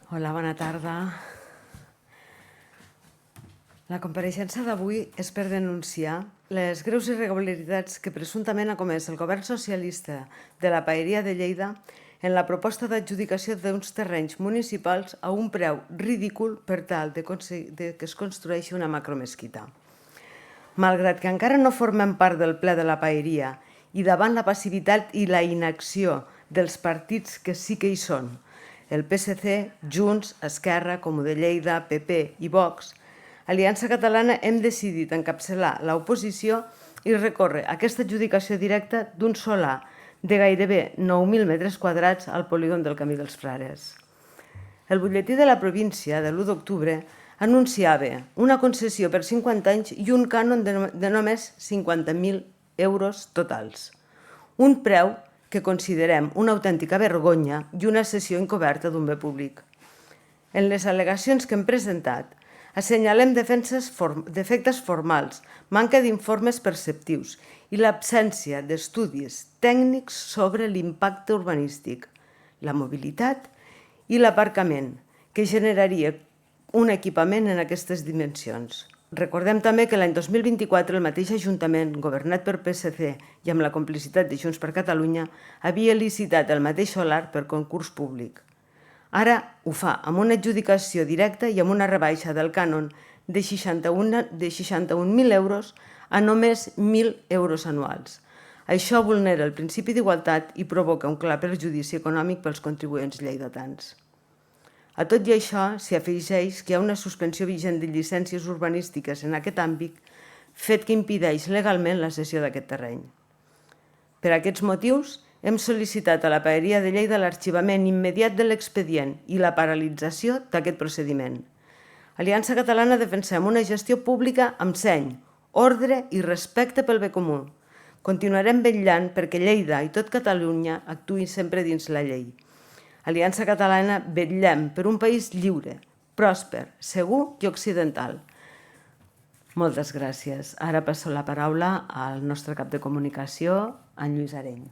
Hola, bona tarda. La compareixença d'avui és per denunciar les greus irregularitats que presumptament ha comès el govern socialista de la Paeria de Lleida en la proposta d'adjudicació d'uns terrenys municipals a un preu ridícul per tal de que es construeixi una macromesquita. Malgrat que encara no formem part del ple de la Paeria i davant la passivitat i la inacció dels partits que sí que hi són, el PSC, Junts, Esquerra, Comú de Lleida, PP i Vox, Aliança Catalana hem decidit encapçalar l'oposició i recórrer a aquesta adjudicació directa d'un solar de gairebé 9.000 metres quadrats al polígon del Camí dels Frares. El butlletí de la província de l'1 d'octubre anunciava una concessió per 50 anys i un cànon de només 50.000 euros totals. Un preu que considerem una autèntica vergonya i una cessió encoberta d'un bé públic. En les al·legacions que hem presentat, assenyalem defectes formals, manca d'informes perceptius i l'absència d'estudis tècnics sobre l'impacte urbanístic, la mobilitat i l'aparcament que generaria un equipament en aquestes dimensions. Recordem també que l'any 2024 el mateix Ajuntament, governat per PSC i amb la complicitat de Junts per Catalunya, havia licitat el mateix solar per concurs públic. Ara ho fa amb una adjudicació directa i amb una rebaixa del cànon de 61.000 euros a només 1.000 euros anuals. Això vulnera el principi d'igualtat i provoca un clar perjudici econòmic pels contribuents lleidatans. A tot i això, s'hi afegeix que hi ha una suspensió vigent de llicències urbanístiques en aquest àmbit, fet que impedeix legalment la cessió d'aquest terreny. Per aquests motius, hem sol·licitat a la Paeria de Lleida l'arxivament immediat de l'expedient i la paralització d'aquest procediment. Aliança Catalana defensem una gestió pública amb seny, ordre i respecte pel bé comú. Continuarem vetllant perquè Lleida i tot Catalunya actuïn sempre dins la llei. Aliança Catalana vetllem per un país lliure, pròsper, segur i occidental. Moltes gràcies. Ara passo la paraula al nostre cap de comunicació, en Lluís Areny.